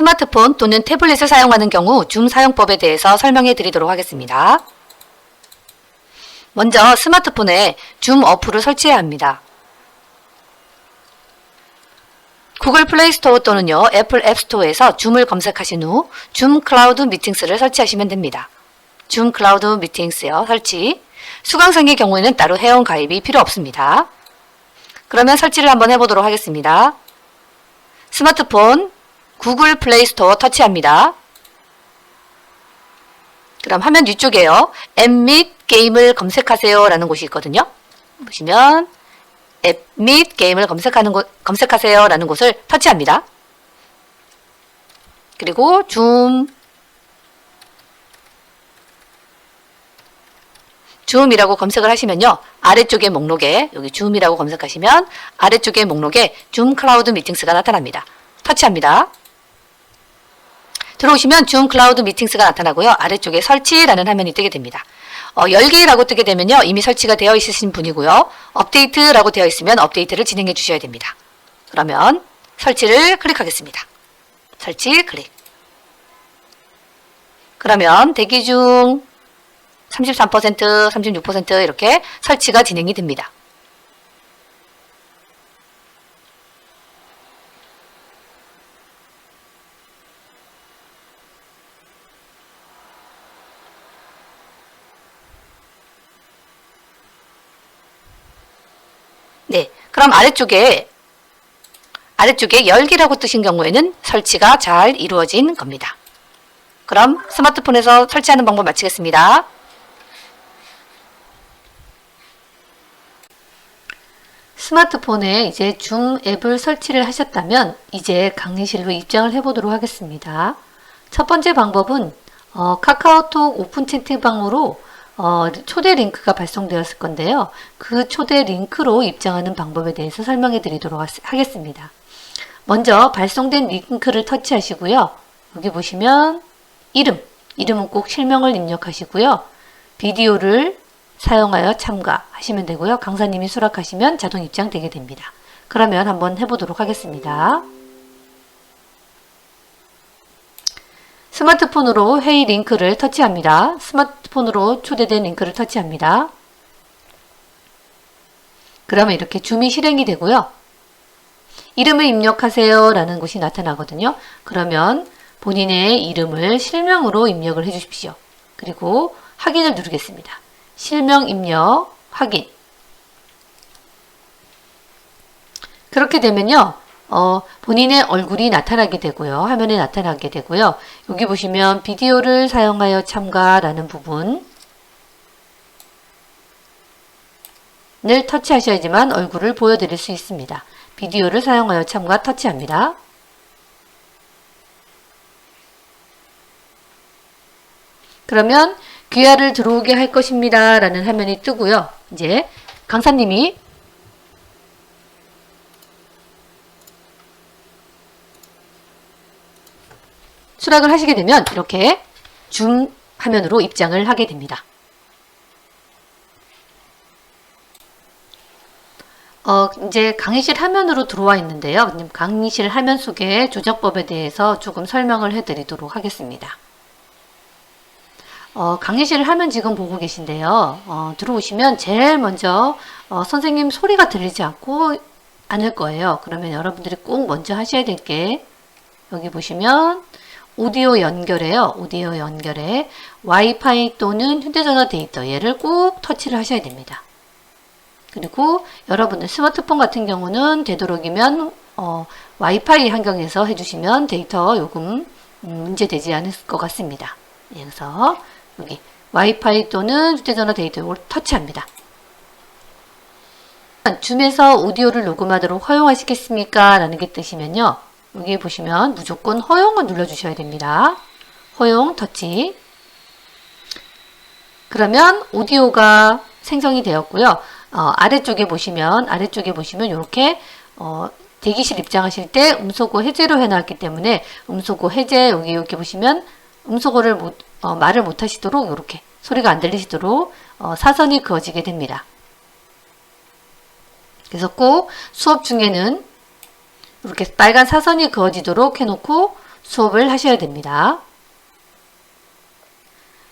스마트폰 또는 태블릿을 사용하는 경우 줌 사용법에 대해서 설명해 드리도록 하겠습니다. 먼저 스마트폰에 줌 어플을 설치해야 합니다. 구글 플레이 스토어 또는요 애플 앱 스토어에서 줌을 검색하신 후 줌 클라우드 미팅스를 설치하시면 됩니다. 줌 클라우드 미팅스요 설치. 수강생의 경우에는 따로 회원 가입이 필요 없습니다. 그러면 설치를 한번 해보도록 하겠습니다. 스마트폰 구글 플레이 스토어 터치합니다. 그럼 화면 뒤쪽에요. 앱 및 게임을 검색하세요 라는 곳이 있거든요. 보시면 앱 및 게임을 검색하세요 라는 곳을 터치합니다. 그리고 줌이라고 검색을 하시면요. 아래쪽의 목록에 여기 줌이라고 검색하시면 아래쪽의 목록에 줌 클라우드 미팅스가 나타납니다. 터치합니다. 들어오시면 줌 클라우드 미팅스가 나타나고요. 아래쪽에 설치라는 화면이 뜨게 됩니다. 열기라고 뜨게 되면요. 이미 설치가 되어 있으신 분이고요. 업데이트라고 되어 있으면 업데이트를 진행해 주셔야 됩니다. 그러면 설치를 클릭하겠습니다. 설치 클릭. 그러면 대기 중 33%, 36% 이렇게 설치가 진행이 됩니다. 네, 그럼 아래쪽에 열기라고 뜨신 경우에는 설치가 잘 이루어진 겁니다. 그럼 스마트폰에서 설치하는 방법 마치겠습니다. 스마트폰에 이제 줌 앱을 설치를 하셨다면 이제 강의실로 입장을 해보도록 하겠습니다. 첫 번째 방법은 카카오톡 오픈 채팅방으로 초대 링크가 발송되었을 건데요. 그 초대 링크로 입장하는 방법에 대해서 설명해 드리도록 하겠습니다. 먼저 발송된 링크를 터치하시고요. 여기 보시면 이름은 꼭 실명을 입력하시고요. 비디오를 사용하여 참가하시면 되고요. 강사님이 수락하시면 자동 입장되게 됩니다. 그러면 한번 해보도록 하겠습니다. 스마트폰으로 회의 링크를 터치합니다. 스마트폰으로 초대된 링크를 터치합니다. 그러면 이렇게 줌이 실행이 되고요. 이름을 입력하세요 라는 곳이 나타나거든요. 그러면 본인의 이름을 실명으로 입력을 해 주십시오. 그리고 확인을 누르겠습니다. 실명 입력 확인. 그렇게 되면요. 본인의 얼굴이 나타나게 되고요. 화면에 나타나게 되고요. 여기 보시면 비디오를 사용하여 참가라는 부분을 터치하셔야지만 얼굴을 보여드릴 수 있습니다. 비디오를 사용하여 참가 터치합니다. 그러면 귀하를 들어오게 할 것입니다 라는 화면이 뜨고요. 이제 강사님이 수락을 하시게 되면 이렇게 줌 화면으로 입장을 하게 됩니다. 이제 강의실 화면으로 들어와 있는데요. 강의실 화면 속의 조작법에 대해서 조금 설명을 해드리도록 하겠습니다. 강의실 화면 지금 보고 계신데요. 들어오시면 제일 먼저 선생님 소리가 들리지 않을 거예요. 그러면 여러분들이 꼭 먼저 하셔야 될 게 여기 보시면 오디오 연결에요. 오디오 연결에 와이파이 또는 휴대전화 데이터 얘를 꼭 터치를 하셔야 됩니다. 그리고 여러분들 스마트폰 같은 경우는 되도록이면 와이파이 환경에서 해주시면 데이터 요금 문제되지 않을 것 같습니다. 그래서 여기 와이파이 또는 휴대전화 데이터 이걸 터치합니다. 줌에서 오디오를 녹음하도록 허용하시겠습니까? 라는 게 뜨시면요. 여기 보시면 무조건 허용을 눌러주셔야 됩니다. 허용 터치. 그러면 오디오가 생성이 되었고요. 아래쪽에 보시면 이렇게 대기실 입장하실 때 음소거 해제로 해놨기 때문에 음소거 해제 여기 이렇게 보시면 음소거를 말을 못 하시도록 이렇게 소리가 안 들리시도록 사선이 그어지게 됩니다. 그래서 꼭 수업 중에는 이렇게 빨간 사선이 그어지도록 해놓고 수업을 하셔야 됩니다.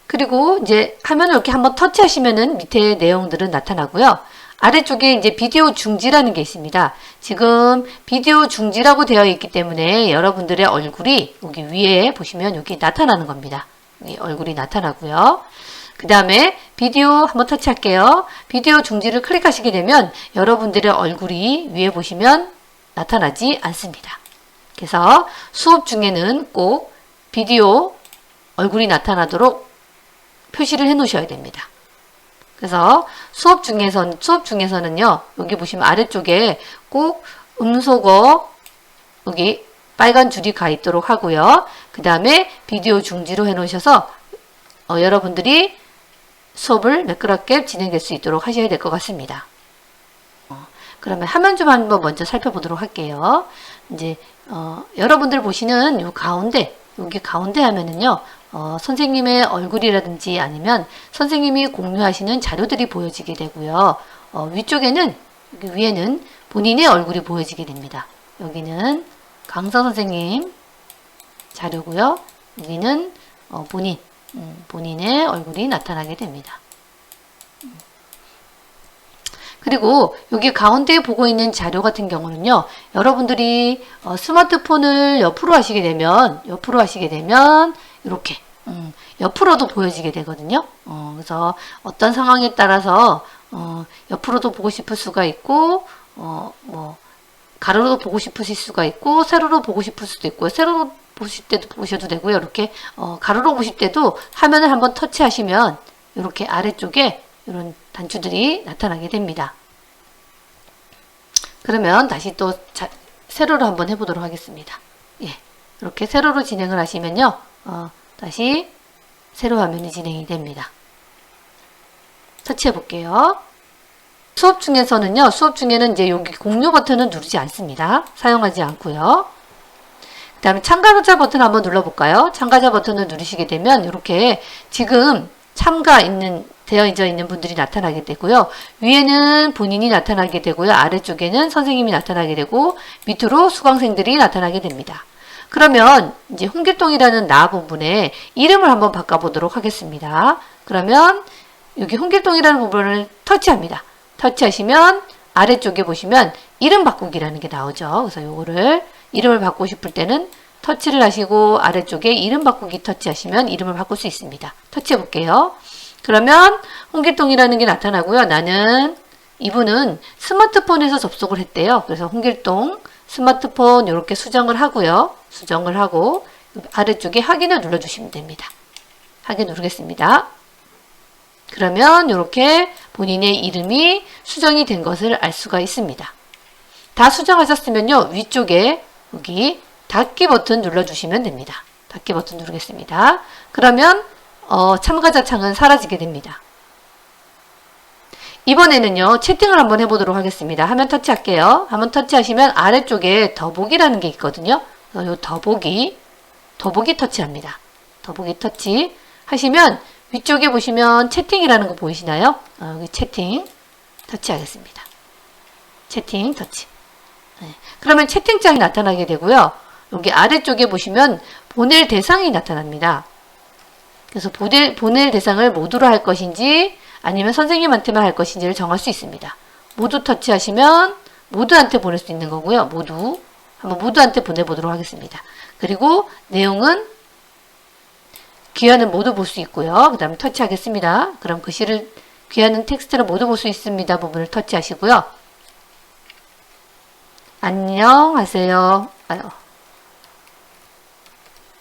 그리고 이제 화면을 이렇게 한번 터치하시면은 밑에 내용들은 나타나고요. 아래쪽에 이제 비디오 중지라는 게 있습니다. 지금 비디오 중지라고 되어 있기 때문에 여러분들의 얼굴이 여기 위에 보시면 여기 나타나는 겁니다. 여기 얼굴이 나타나고요. 그 다음에 비디오 한번 터치할게요. 비디오 중지를 클릭하시게 되면 여러분들의 얼굴이 위에 보시면 나타나지 않습니다. 그래서 수업 중에는 꼭 비디오 얼굴이 나타나도록 표시를 해 놓으셔야 됩니다. 그래서 수업 중에서는요, 여기 보시면 아래쪽에 꼭 음소거 여기 빨간 줄이 가 있도록 하고요. 그 다음에 비디오 중지로 해 놓으셔서 여러분들이 수업을 매끄럽게 진행될 수 있도록 하셔야 될 것 같습니다. 그러면 화면 좀 한번 먼저 살펴보도록 할게요. 이제 여러분들 보시는 요 가운데, 여기 가운데 하면은요, 선생님의 얼굴이라든지 아니면 선생님이 공유하시는 자료들이 보여지게 되고요. 위쪽에는, 여기 위에는 본인의 얼굴이 보여지게 됩니다. 여기는 강서 선생님 자료고요. 여기는 본인의 얼굴이 나타나게 됩니다. 그리고 여기 가운데에 보고 있는 자료 같은 경우는요, 여러분들이 스마트폰을 옆으로 하시게 되면 이렇게 옆으로도 보여지게 되거든요. 그래서 어떤 상황에 따라서 옆으로도 보고 싶을 수가 있고 뭐 가로로 보고 싶으실 수가 있고 세로로 보고 싶을 수도 있고요. 세로로 보실 때도 보셔도 되고요. 이렇게 가로로 보실 때도 화면을 한번 터치하시면 이렇게 아래쪽에 이런 단추들이 나타나게 됩니다. 그러면 다시 또 세로로 한번 해보도록 하겠습니다. 예, 이렇게 세로로 진행을 하시면요, 다시 세로 화면이 진행이 됩니다. 터치해 볼게요. 수업 중에는 이제 여기 공유 버튼은 누르지 않습니다. 사용하지 않고요. 그 다음에 참가자 버튼 한번 눌러볼까요? 참가자 버튼을 누르시게 되면 이렇게 지금 되어져 있는 분들이 나타나게 되고요. 위에는 본인이 나타나게 되고요. 아래쪽에는 선생님이 나타나게 되고 밑으로 수강생들이 나타나게 됩니다. 그러면 이제 홍길동이라는 나 부분에 이름을 한번 바꿔보도록 하겠습니다. 그러면 여기 홍길동이라는 부분을 터치합니다. 터치하시면 아래쪽에 보시면 이름 바꾸기라는 게 나오죠. 그래서 요거를 이름을 바꾸고 싶을 때는 터치를 하시고 아래쪽에 이름 바꾸기 터치하시면 이름을 바꿀 수 있습니다. 터치해 볼게요. 그러면 홍길동이라는 게 나타나고요. 이분은 스마트폰에서 접속을 했대요. 그래서 홍길동 스마트폰 이렇게 수정을 하고요. 수정을 하고 아래쪽에 확인을 눌러주시면 됩니다. 확인 누르겠습니다. 그러면 이렇게 본인의 이름이 수정이 된 것을 알 수가 있습니다. 다 수정하셨으면요, 위쪽에 여기 닫기 버튼 눌러주시면 됩니다. 닫기 버튼 누르겠습니다. 그러면 참가자 창은 사라지게 됩니다. 이번에는요, 채팅을 한번 해보도록 하겠습니다. 화면 터치할게요. 화면 터치하시면 아래쪽에 더보기라는 게 있거든요. 요 더보기 터치합니다. 더보기 터치 하시면 위쪽에 보시면 채팅이라는 거 보이시나요? 여기 채팅 터치하겠습니다. 채팅 터치. 네. 그러면 채팅창이 나타나게 되고요. 여기 아래쪽에 보시면 보낼 대상이 나타납니다. 그래서 보낼 대상을 모두로 할 것인지 아니면 선생님한테만 할 것인지를 정할 수 있습니다. 모두 터치하시면 모두한테 보낼 수 있는 거고요. 한번 모두한테 보내보도록 하겠습니다. 그리고 내용은 귀하는 모두 볼 수 있고요. 그 다음에 터치하겠습니다. 그럼 글씨를 귀하는 텍스트를 모두 볼 수 있습니다. 부분을 터치하시고요. 안녕하세요.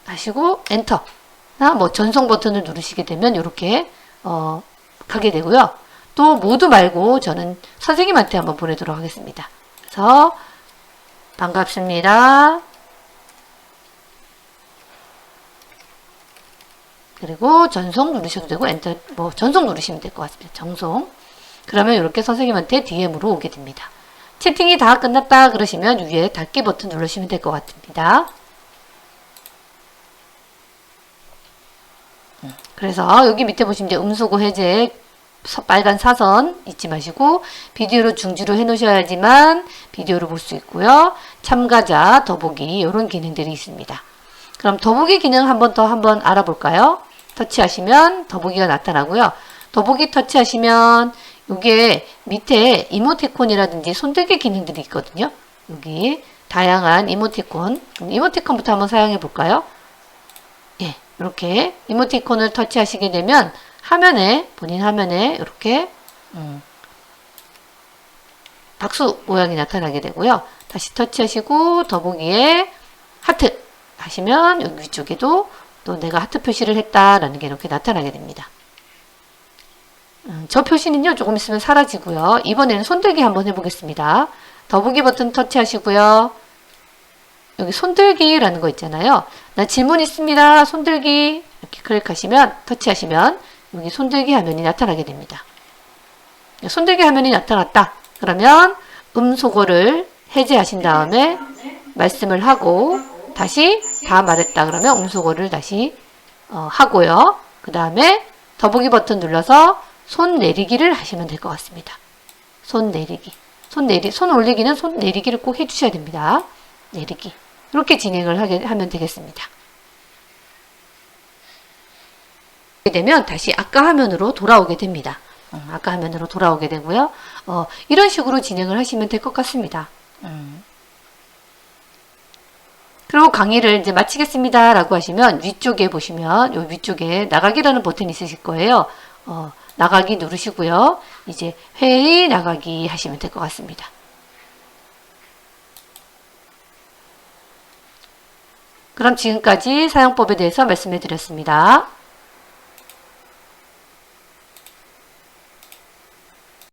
하시고 엔터. 뭐 전송 버튼을 누르시게 되면 이렇게 가게 되고요. 또 모두 말고 저는 선생님한테 한번 보내도록 하겠습니다. 그래서 반갑습니다. 그리고 전송 누르셔도 되고 엔터 전송 누르시면 될 것 같습니다. 전송. 그러면 이렇게 선생님한테 DM으로 오게 됩니다. 채팅이 다 끝났다 그러시면 위에 닫기 버튼 누르시면 될 것 같습니다. 그래서 여기 밑에 보시면 이제 음소거 해제 빨간 사선 잊지 마시고 비디오로 중지로 해 놓으셔야지만 비디오를 볼 수 있고요. 참가자 더보기 이런 기능들이 있습니다. 그럼 더보기 기능 한번 더 알아볼까요? 터치하시면 더보기가 나타나고요. 더보기 터치하시면 이게 밑에 이모티콘이라든지 손들기 기능들이 있거든요. 여기 다양한 이모티콘. 이모티콘부터 한번 사용해 볼까요? 예, 이렇게 이모티콘을 터치하시게 되면 화면에, 본인 화면에 이렇게 박수 모양이 나타나게 되고요. 다시 터치하시고 더보기에 하트 하시면 여기 위쪽에도 또 내가 하트 표시를 했다라는 게 이렇게 나타나게 됩니다. 저 표시는요, 조금 있으면 사라지고요. 이번에는 손들기 한번 해보겠습니다. 더보기 버튼 터치하시고요. 여기 손들기라는 거 있잖아요. 나 질문 있습니다. 손들기 이렇게 클릭하시면, 터치하시면 여기 손들기 화면이 나타나게 됩니다. 손들기 화면이 나타났다. 그러면 음소거를 해제하신 다음에 말씀을 하고 다시 다 말했다 그러면 음소거를 다시 하고요. 그 다음에 더보기 버튼 눌러서 손 내리기를 하시면 될 것 같습니다. 손 내리기. 손 올리기는 손 내리기를 꼭 해주셔야 됩니다. 내리기. 이렇게 진행을 하면 되겠습니다. 이렇게 되면 다시 아까 화면으로 돌아오게 됩니다. 아까 화면으로 돌아오게 되고요. 이런 식으로 진행을 하시면 될 것 같습니다. 그리고 강의를 이제 마치겠습니다 라고 하시면 위쪽에 보시면 요 위쪽에 나가기라는 버튼이 있으실 거예요. 나가기 누르시고요. 이제 회의 나가기 하시면 될 것 같습니다. 그럼 지금까지 사용법에 대해서 말씀해 드렸습니다.